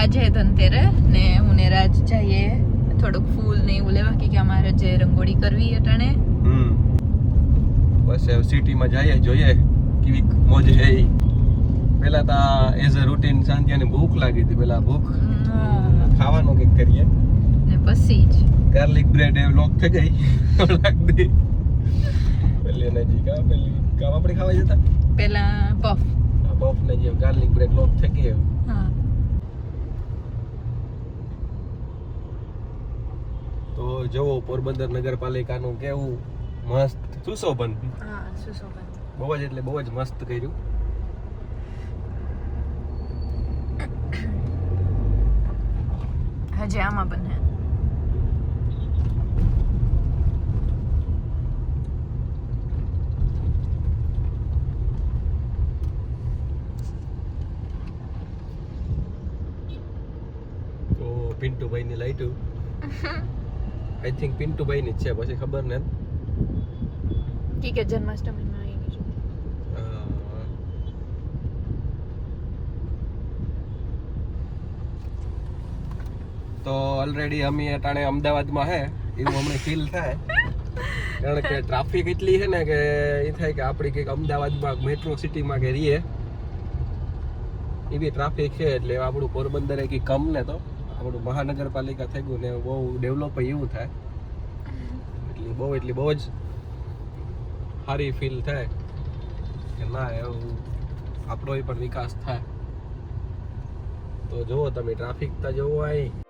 આજે ધનતેરસ ને હું ને રાજ જઈએ થોડુંક ફૂલ ને એવું લેવા કે અમારે જે રંગોળી કરવી અટાણે બસ સિટીમાં જઈએ જોઈએ કેવી મોજ છે પેલા તો એઝ અ રૂટીન સાંજ્યાની ભૂખ લાગી હતી પેલા ભૂખ ખાવાનું કંઈક કરીએ ને પછી જ ગાર્લિક બ્રેડ એ લોક થઈ ગઈ લાગતી પેલી ને જી કા પેલી કામ આપણે ખાવા જતા પેલા પફ પફ ને જે ગાર્લિક બ્રેડ લોક થઈ ગઈ હા તો જોવો પોરબંદર નગરપાલિકાનું કેવું મસ્ત સુશોભન હા સુશોભન બહુ જ એટલે બહુ જ મસ્ત કર્યું હજી આમાં બને તો પિન્ટુભાઈ ની લાઈટ આઈ થિંક પિન્ટુભાઈ ની જ છે પછી ખબર ને કે જન્માષ્ટમીમાં આવી છે તો ઓલરેડી અમે અટાણે અમદાવાદમાં હે એવું અમને ફીલ થાય કારણ કે ટ્રાફિક એટલી છે ને કે એ થાય કે આપણી કંઈક અમદાવાદમાં મેટ્રો સિટીમાં કે રહીએ એવી ટ્રાફિક છે એટલે આપણું પોરબંદર એક કમ ને તો આપણું મહાનગરપાલિકા થઈ ગયું ને બહુ ડેવલપ એવું થાય એટલી બહુ જ સારી ફીલ થાય કે ના એવું આપણો પણ વિકાસ થાય તો જુઓ તમે ટ્રાફિક તો જોવો અહીં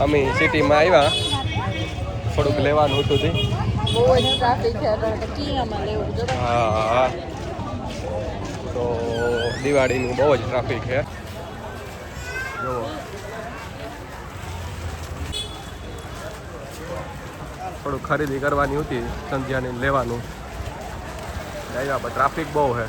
અમે સિટીમાં આવ્યા થોડુંક લેવાનું હતું તે બહુ જ ટ્રાફિક છે તો કિયામાં લેવું જો હા તો દિવાળીનું બહુ જ ટ્રાફિક છે જો થોડુંક ખરીદી કરવાની હતી સંધ્યાને લેવાનું આવ્યા પણ ટ્રાફિક બહુ છે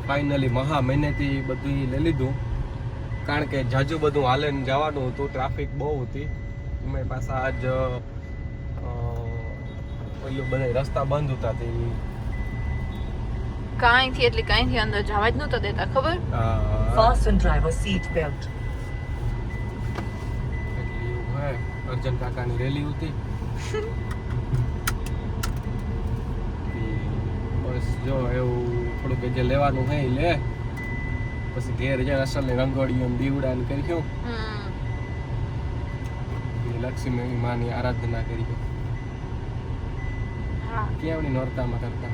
ફાઇનલી મહા મહિનેથી બધું લઈ લીધું કારણ કે જાજુ બધું હાલે ને જવાનું હતું ટ્રાફિક બહુ હતી એમાં પાછા આજ પેલું બધા રસ્તા બંધ હતા તે કાંઈથી એટલે કાંઈથી અંદર જવા જ નહોતો દેતા ખબર Fasten driver seat belt. એટલે એવું હે અર્જન કાકાની રેલી હતી બસ જો એવું થોડુંક જે લેવાનું હે લે પછી ઘેર જાય અસલની રંગોળીઓ દીવડા ને કર્યું લક્ષ્મી માની આરાધના કરી કેવડી નોરતામાં કરતા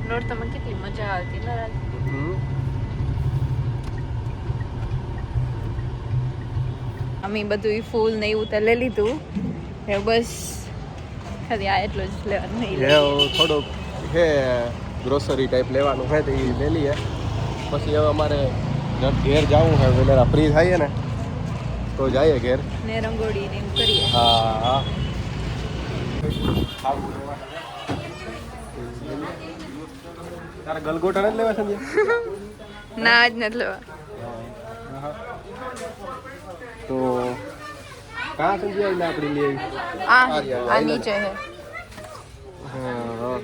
નોરતામાં કેટલી મજા આવતી ને અમે બધું ફૂલ ને એવું તો લઈ લીધું બસ ખાલી આ એટલું જ લેવાનું નહીં થોડુંક હે ગ્રોસરી ટાઈપ લેવાનું છે તો એ લઈ લઈએ પછી હવે અમારે ઘેર જવું છે વેલેરા ફ્રી થાય ને તો જઈએ ઘેર ને રંગોળી ને એવું કરીએ હા તારે ગલગોટા નથી લેવા સંજય ના જ નથી લેવા તો કहाँ संजय ना अपनी लिए आ नीचे है हाँ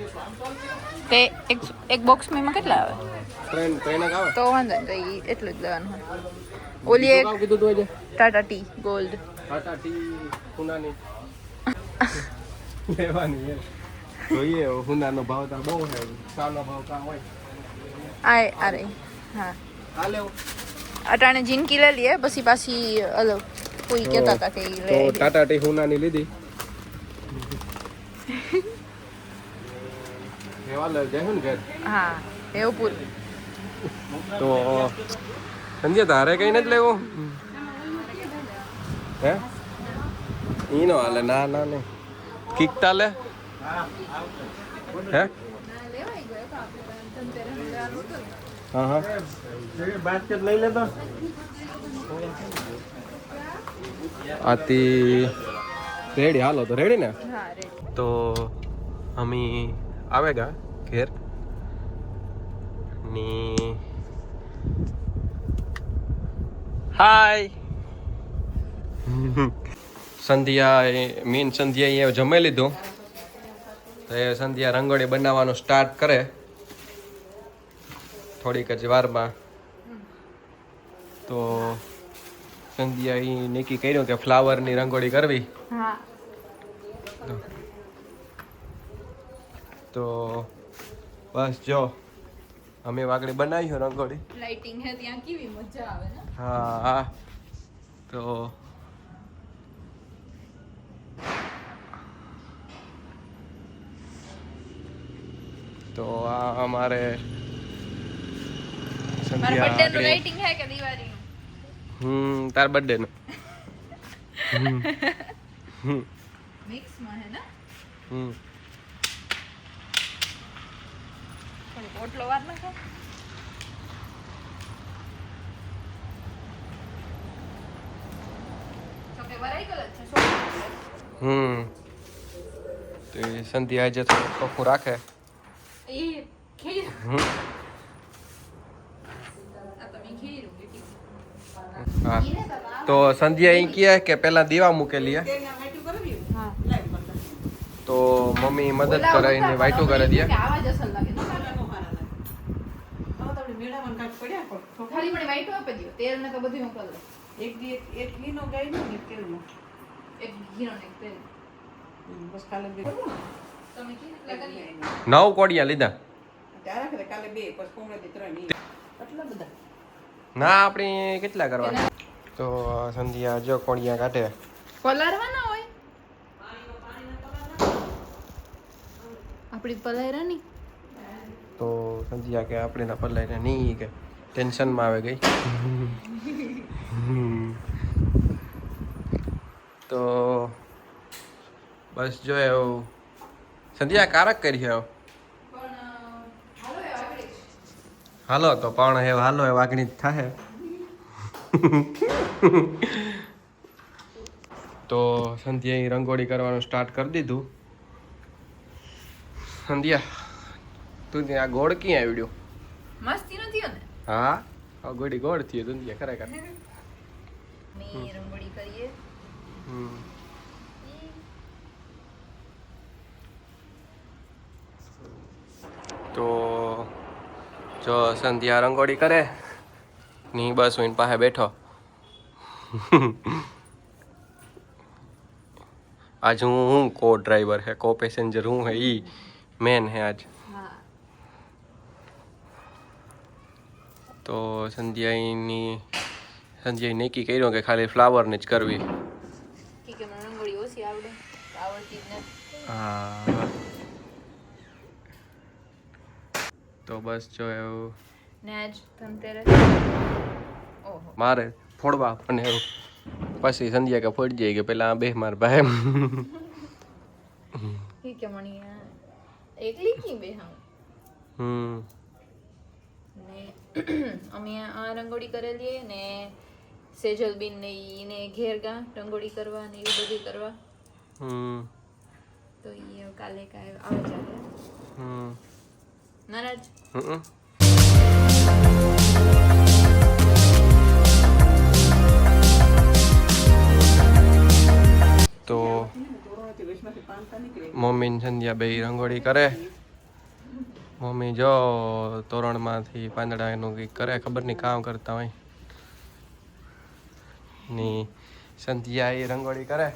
તે એક બોક્સ માં કેટલા આવે ટ્રેન આવે તો વાંધો નહીં, તો ઈ એટલું જ લેવાનું હોય. ઓલી એક કીધું તું આજે Tata tea gold Tata tea હુનાની લેવાની છે. જોઈએ હવે હુનાનો ભાવ તો બહુ છે, ચાનો ભાવ કાં હોય અરે હા આ લેવું. અટાણે જિંદગી લઈ લઈએ પછી પાછી અલગ કોઈ કહેતા હતા કે ઈ તો લે ટાટા ટી હુનાની લીધી. એવા લઈ જાય ને ઘર. હા એવું પૂરું. તો સંજય તારે કઈ નથી લેવું હે? ઈ નો હાલે, ના ના ને કિકતા લે હે? હા હા બાસ્કેટ લઈ લેતો. આથી રેડી, હાલો તો રેડી ને. હા રેડી. તો અમે આવેગા ઘેર ની હાય સંધ્યા મીન સંધ્યા એ જમી લીધું તો એ સંધ્યા રંગોળી બનાવવાનું સ્ટાર્ટ કરે થોડીક જ વારમાં. તો સંધ્યા એ નક્કી કર્યું કે ફ્લાવરની રંગોળી કરવી. હા તો બસ જો અમે વાગડી બનાવી રંગોળી. લાઇટિંગ હે ત્યાં કેવી મજા આવે ને. હા હા તો આ અમારે મારા બર્થડે નું સંધ્યા લાઇટિંગ હે કે દિવાળી તાર બર્થડે નું મિક્સ માં હે ને. હમ થોડું પોટલો વાર નાખો. તો કે વરાઈ ગયો છે તો એ સંધ્યા આજે થોડું ચોખ્ખું રાખે. એ ખીર હમ આ તમે ખીર બેટી. હા તો સંધ્યા અહીં કહે કે પેલા દીવા મૂકેલી હે. હા તો મમ્મી મદદ કરે એને વાઈટું કરે દે. આવાજ અસર લાગે ને. ખાલી મને વાઈટું આપી દો. તેલ ને તો બધું મોકલ દો. એક ઘીનો ને એક તેલનો. એક ઘીનો ને એક તેલ. બસ ખાલી બે. તમે કી કેટલા કરી? 9 કોડિયા લીધા. ના આપણે કેટલા કરવાના? તો સંધ્યા જો કોડિયા કાઢે. પલાળવાના હોય આપણી પલાળ્યા નહીં. તો સંધ્યા કે આપણે ના પલાઈને નહીં કે ટેન્શનમાં આવે ગઈ. તો બસ જો એવું સંધ્યા કારક કરી છે. હાલો તો પણ હે હાલો એ વાગણી જ થાહે. તો સંધ્યાએ રંગોળી કરવાનું સ્ટાર્ટ કરી દીધું. સંધ્યા તું ત્યાં ગોળ ક્યાં આવડ્યો? મસ્તી નથી ને. હા આ ગોળી ગોળ થી સંધ્યા ખરેખર. મી રંગોળી કરીએ. હમ તો જો સંધ્યા રંગોળી કરે ની બસ હું એની પાસે બેઠો. આજ હું કો ડ્રાઈવર હે, કો પેસેન્જર હું હે, ઈ મેન હે આજ. હા તો સંધ્યાએ નક્કી કર્યું કે ખાલી ફ્લાવરની જ કરવી. કે મને રંગોળી ઓછી આવડે. આવડતી જ નથી. હા તો બસ જો એવું ને આજ ધનતેરસ. ઓહો મારે ફોડવા અને એવું પછી સંધ્યા કે ફોડી જાય કે પેલા બે માર ભાઈ. કે મણી એકલી કી બે હા. ને અમે આ રંગોળી કરેલી ને સેજલબીન ને ઈને ઘેર ગા રંગોળી કરવા ને એવું બધું કરવા. તો એ કાલે કાય આવે ચાલે. નારાજ તો મમ્મી ને સંધ્યા બે રંગોળી કરે મમ્મી જો તોરણમાંથી પાંદડાનું કંઈક કરે, ખબર નહીં કામ કરતા હોય. ની સંધ્યા એ રંગોળી કરે.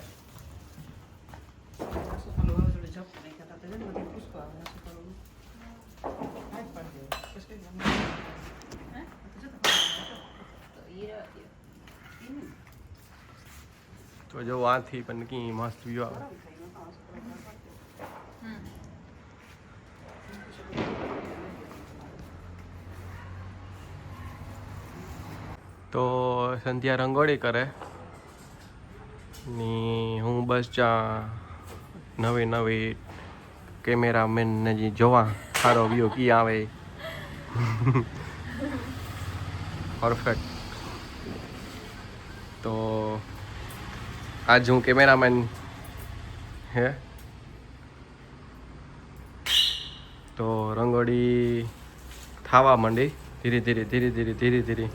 તો જો આથી પણ કી મસ્ત વ્યૂ આવે. તો સંધ્યા રંગોળી કરે ની હું બસ નવી નવી કેમેરામેનને જે જોવા સારો વ્યૂ કી આવે. પરફેક્ટ. તો આજ હું કેમેરામેન હે. તો રંગોળી થાવા માંડી ધીરે ધીરે ધીરે ધીરે ધીરે ધીરે.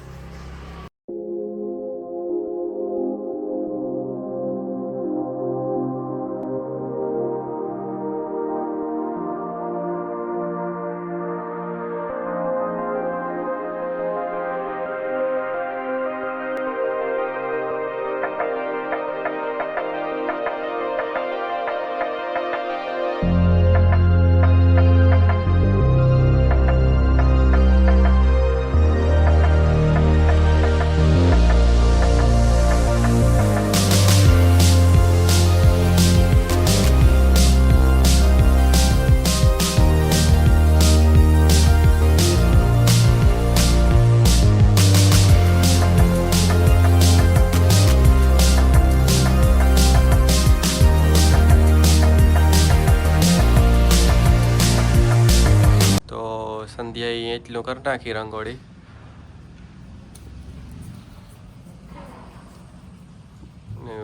સંધ્યાએ એટલું કરી નાખી રંગોળી.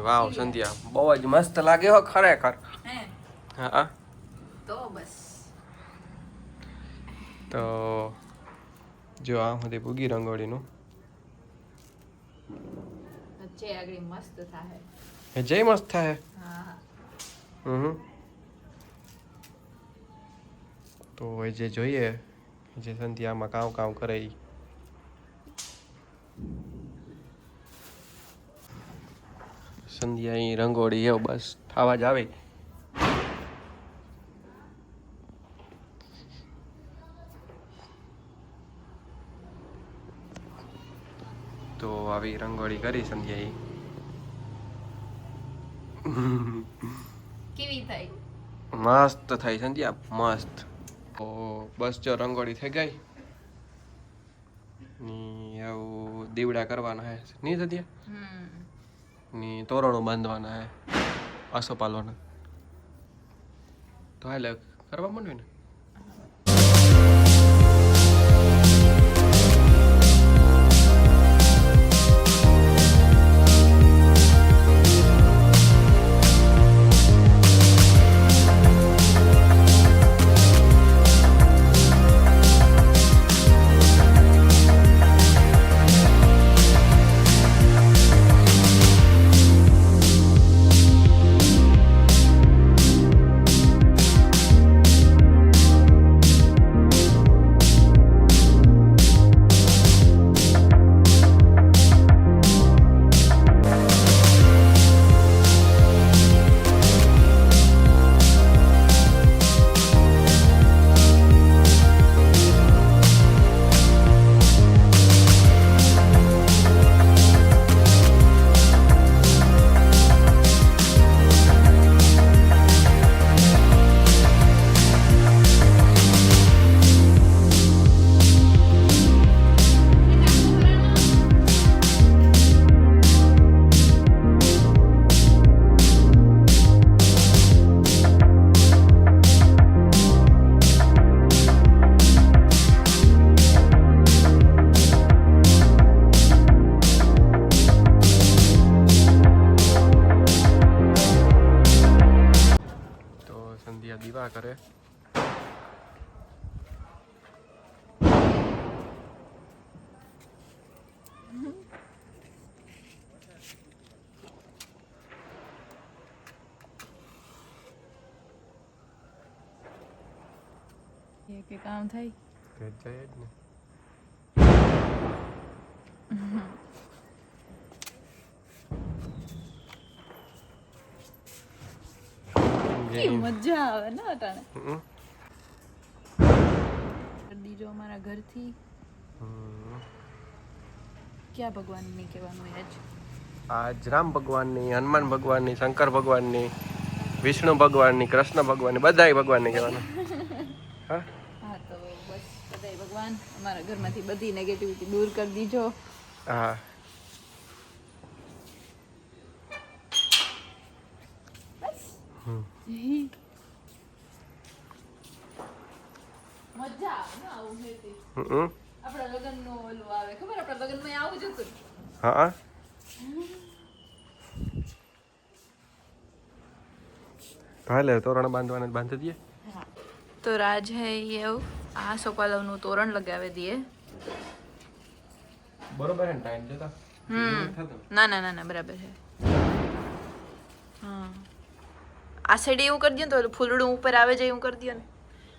વાવ સંધ્યા બહુ જ મસ્ત લાગે હો ખરેખર. હા તો બસ તો જો આ બધી પૂગી રંગોળીનું વચ્ચે આગળ મસ્ત થાય. જય મસ્ત થાય. હા તો જે જોઈએ જે સંધ્યામાં કામ કામ કરે ઈ. સંધ્યા ઈ રંગોળી એવું બસ થવા જ આવે. તો આવી રંગોળી કરી સંધ્યાએ. કેવી થાય? મસ્ત થાય સંધ્યા મસ્ત. તો બસ જો રંગોળી થઈ ગઈ ની આવું દીવડા કરવાના હે નહીં સંધ્યા ની તોરણો બાંધવાના હે આસોપાલવાના. તો હાલે કરવા માંડ્યું ને. દીવા કરે. કે કામ થાય ઘેર જાય જ ને કેવી મજા આવે ને અટાણે હમ. દીજો અમારા ઘરથી ક્યાં ભગવાનની કહેવાનું આજ આજ રામ ભગવાનની, હનુમાન ભગવાનની, શંકર ભગવાનની, વિષ્ણુ ભગવાનની, કૃષ્ણ ભગવાનની, બધાય ભગવાનની કહેવાનું. હા હા તો બસ બધાય ભગવાન અમારા ઘરમાંથી બધી નેગેટિવિટી દૂર કરી દીજો. હા મજા આવે ને આવું હેતી હમ. આપણા લગ્નનો ઓલું આવે ખબર આપણા લગ્નમાં આવું જ હતું હા હાલે તોરણ બાંધવાને બાંધી દઈએ. તો રાજ હે એવું આ સોપાલવનું તોરણ લગાવી દઈએ. બરોબર હે ટાઈમ જતા ના ના ના ના બરાબર છે. હા આ સાઈડ એવું કરી દો ને તો ફૂલડું ઉપર આવે જાય એવું કરી દો ને.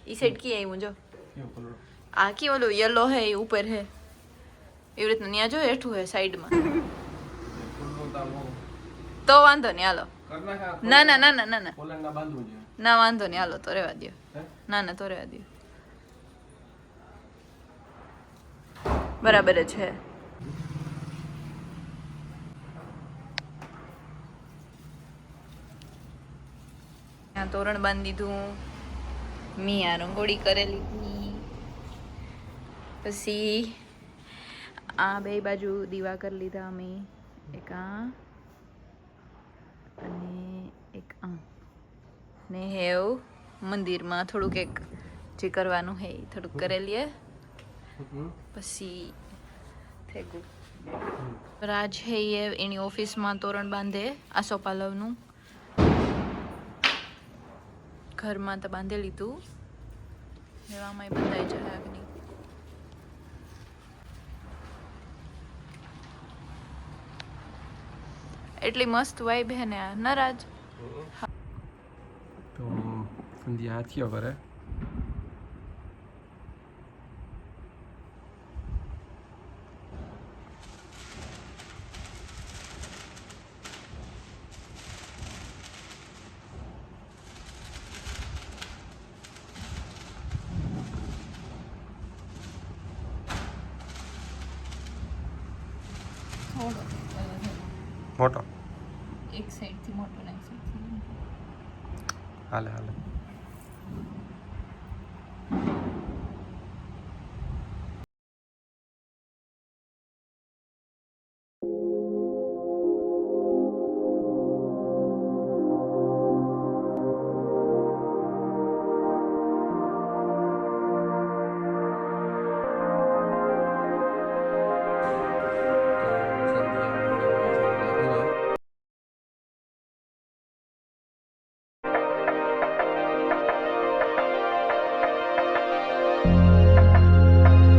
ઈ સાઈડ કી આવ્યું જો આ કી ઓલું યલો હે એ ઉપર હે એવી રીતનું ત્યાં જો હેઠું હે સાઈડમાં તો વાંધો નહીં હાલો. ના ના ના ના ના ના ના વાંધો નહીં હાલો તો રહેવા દો. ના ના તો રહેવા દો બરાબર જ છે. ત્યાં તોરણ બાંધી દીધું. મી આ રંગોળી કરેલી હતી. પછી આ બે બાજુ દીવા કરી લીધા અમે એક આ અને એક આ ને હેવ મંદિરમાં થોડુંક એક જે કરવાનું હે થોડુંક કરેલીએ પછી થઈ ગયું. રાજ હે એની ઓફિસમાં તોરણ બાંધે આસોપાલવનું. ઘરમાં તો બાંધી લીધું એવામાં બંધાઈ જાય અગ્નિ. એટલી મસ્ત વાઈબ હે ને આ ન રાજ. તો સંધ્યા હાથીઓ કરે મોટો એક સાઈડથી મોટો ને એક સાઈડથી હાલે હાલે